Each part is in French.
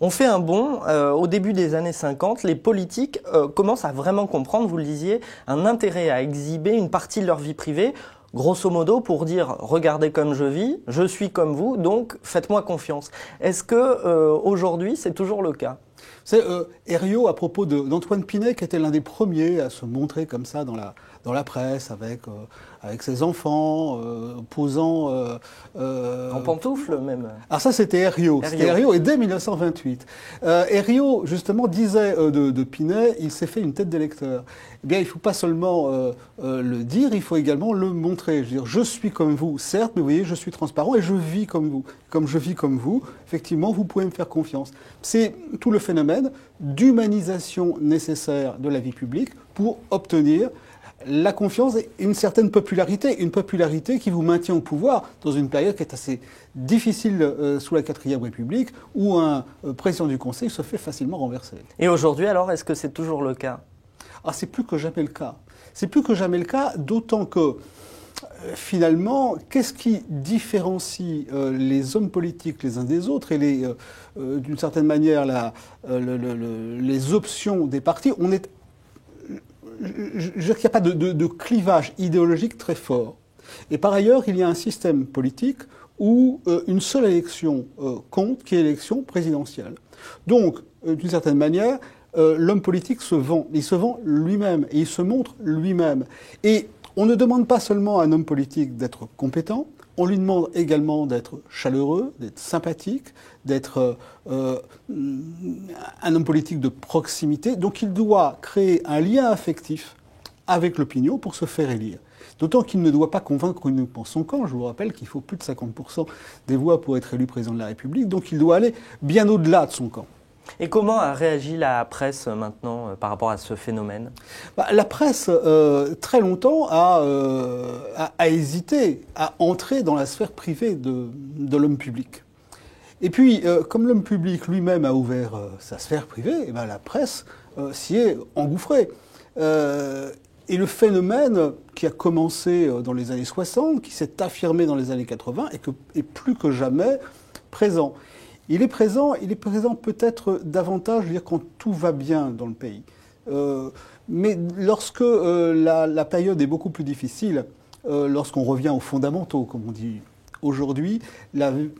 On fait un bond, au début des années 50, les politiques commencent à vraiment comprendre, vous le disiez, un intérêt à exhiber une partie de leur vie privée, grosso modo pour dire « regardez comme je vis, je suis comme vous, donc faites-moi confiance ». Est-ce que aujourd'hui c'est toujours le cas ? C'est Herriot, à propos d'Antoine Pinet, qui était l'un des premiers à se montrer comme ça dans la presse, avec ses enfants, posant... En pantoufles même. Alors ça, c'était Herriot. C'était Herriot, et dès 1928. Herriot, justement, disait de Pinet, il s'est fait une tête d'électeur. Eh bien, il ne faut pas seulement le dire, il faut également le montrer. Je veux dire, je suis comme vous, certes, mais vous voyez, je suis transparent et je vis comme vous. Comme je vis comme vous, effectivement, vous pouvez me faire confiance. C'est tout le phénomène d'humanisation nécessaire de la vie publique pour obtenir la confiance et une certaine popularité, une popularité qui vous maintient au pouvoir dans une période qui est assez difficile sous la 4e République, où un président du Conseil se fait facilement renverser. Et aujourd'hui, alors, est-ce que c'est toujours le cas ? Ah, c'est plus que jamais le cas. C'est plus que jamais le cas, d'autant que finalement, qu'est-ce qui différencie les hommes politiques les uns des autres et d'une certaine manière les options des partis? Je veux dire qu'il n'y a pas de clivage idéologique très fort. Et par ailleurs, il y a un système politique où une seule élection compte, qui est l'élection présidentielle. Donc, d'une certaine manière, l'homme politique se vend. Il se vend lui-même et il se montre lui-même. Et on ne demande pas seulement à un homme politique d'être compétent, on lui demande également d'être chaleureux, d'être sympathique, d'être un homme politique de proximité. Donc il doit créer un lien affectif avec l'opinion pour se faire élire. D'autant qu'il ne doit pas convaincre uniquement son camp. Je vous rappelle qu'il faut plus de 50% des voix pour être élu président de la République. Donc il doit aller bien au-delà de son camp. Et comment a réagi la presse maintenant par rapport à ce phénomène ? La presse, très longtemps, a hésité à entrer dans la sphère privée de l'homme public. Et puis, comme l'homme public lui-même a ouvert sa sphère privée, la presse s'y est engouffrée. Et le phénomène qui a commencé dans les années 60, qui s'est affirmé dans les années 80, est plus que jamais présent. Il est présent peut-être davantage, je veux dire, quand tout va bien dans le pays. Mais lorsque la période est beaucoup plus difficile, lorsqu'on revient aux fondamentaux, comme on dit aujourd'hui, la vie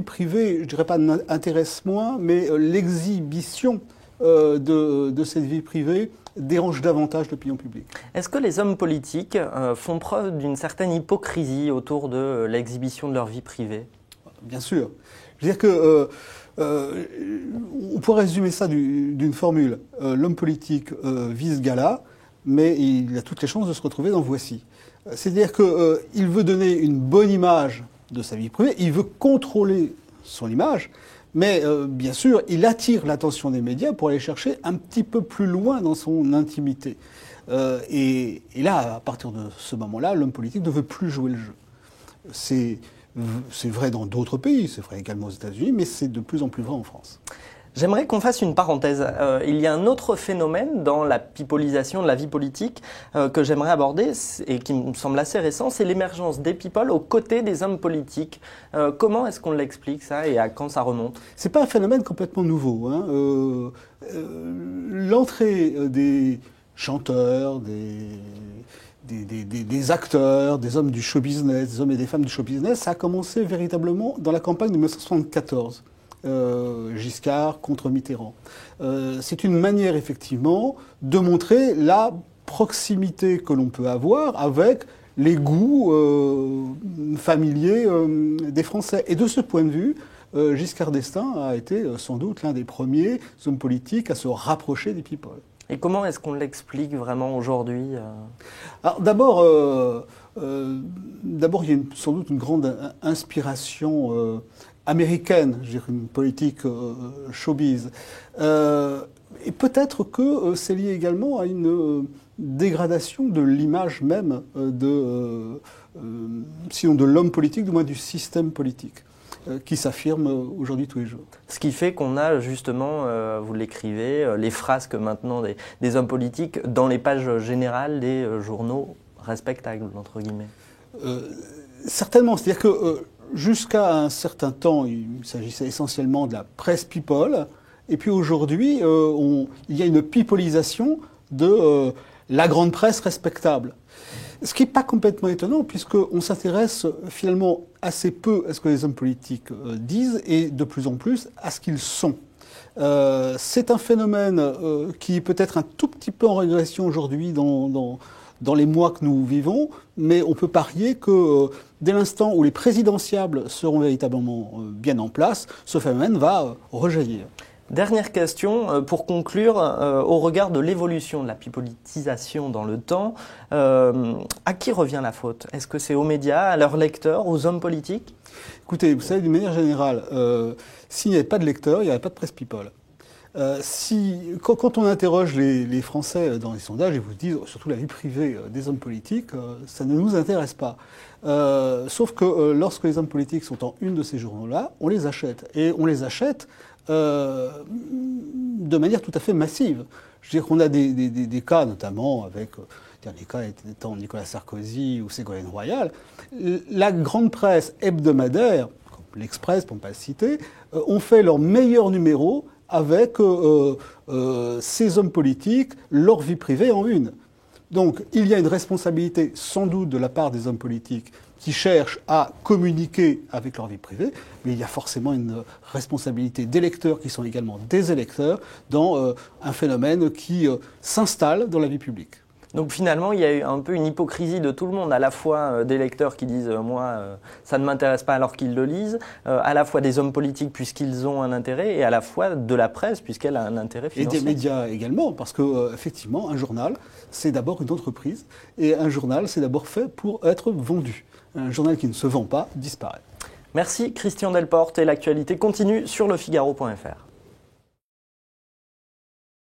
privée, je dirais pas n'intéresse moins, mais l'exhibition de cette vie privée dérange davantage l'opinion publique. Est-ce que les hommes politiques font preuve d'une certaine hypocrisie autour de l'exhibition de leur vie privée ? Bien sûr. Je veux dire que on pourrait résumer ça d'une formule. L'homme politique vise gala, mais il a toutes les chances de se retrouver dans Voici. C'est-à-dire qu'il veut donner une bonne image de sa vie privée, il veut contrôler son image, mais bien sûr, il attire l'attention des médias pour aller chercher un petit peu plus loin dans son intimité. Et là, à partir de ce moment-là, l'homme politique ne veut plus jouer le jeu. C'est vrai dans d'autres pays, c'est vrai également aux États-Unis, mais c'est de plus en plus vrai en France. J'aimerais qu'on fasse une parenthèse. Il y a un autre phénomène dans la pipolisation de la vie politique que j'aimerais aborder et qui me semble assez récent, c'est l'émergence des people aux côtés des hommes politiques. Comment est-ce qu'on l'explique ça et à quand ça remonte ? C'est pas un phénomène complètement nouveau. L'entrée des chanteurs, des acteurs, des hommes du show business, des hommes et des femmes du show business, ça a commencé véritablement dans la campagne de 1974. Giscard contre Mitterrand. C'est une manière effectivement de montrer la proximité que l'on peut avoir avec les goûts familiers des Français. Et de ce point de vue, Giscard d'Estaing a été sans doute l'un des premiers hommes politiques à se rapprocher des people. Et comment est-ce qu'on l'explique vraiment aujourd'hui ? Alors d'abord, il y a sans doute une grande inspiration américaine, je dirais une politique showbiz. Et peut-être que c'est lié également à une dégradation de l'image même sinon de l'homme politique, du moins du système politique, qui s'affirme aujourd'hui tous les jours. Ce qui fait qu'on a justement, vous l'écrivez, les frasques maintenant des hommes politiques dans les pages générales des journaux respectables, entre guillemets. Certainement, c'est-à-dire que jusqu'à un certain temps, il s'agissait essentiellement de la presse people. Et puis aujourd'hui, il y a une pipolisation de la grande presse respectable. Ce qui n'est pas complètement étonnant, puisqu'on s'intéresse finalement assez peu à ce que les hommes politiques disent et de plus en plus à ce qu'ils sont. C'est un phénomène qui est peut-être un tout petit peu en régression aujourd'hui dans les mois que nous vivons, mais on peut parier que dès l'instant où les présidentiables seront véritablement bien en place, ce phénomène va rejaillir. Dernière question, pour conclure, au regard de l'évolution de la pipolitisation dans le temps, à qui revient la faute? Est-ce que c'est aux médias, à leurs lecteurs, aux hommes politiques? Écoutez, vous savez, d'une manière générale, s'il n'y avait pas de lecteurs, il n'y aurait pas de presse people. Quand on interroge les Français dans les sondages, ils vous disent, surtout la vie privée des hommes politiques, ça ne nous intéresse pas. Sauf que lorsque les hommes politiques sont en une de ces journaux-là, on les achète. Et on les achète de manière tout à fait massive. Je veux dire qu'on a des cas, notamment avec, dernier cas étant Nicolas Sarkozy ou Ségolène Royal, la grande presse hebdomadaire, comme l'Express pour ne pas le citer, ont fait leur meilleur numéro avec ces hommes politiques, leur vie privée en une. Donc il y a une responsabilité sans doute de la part des hommes politiques qui cherchent à communiquer avec leur vie privée, mais il y a forcément une responsabilité des lecteurs qui sont également des électeurs dans un phénomène qui s'installe dans la vie publique. Donc finalement, il y a eu un peu une hypocrisie de tout le monde, à la fois des lecteurs qui disent moi ça ne m'intéresse pas alors qu'ils le lisent, à la fois des hommes politiques puisqu'ils ont un intérêt, et à la fois de la presse puisqu'elle a un intérêt financier. Et des médias également, parce que effectivement, un journal, c'est d'abord une entreprise, et un journal, c'est d'abord fait pour être vendu. Un journal qui ne se vend pas disparaît. Merci Christian Delporte, et l'actualité continue sur lefigaro.fr.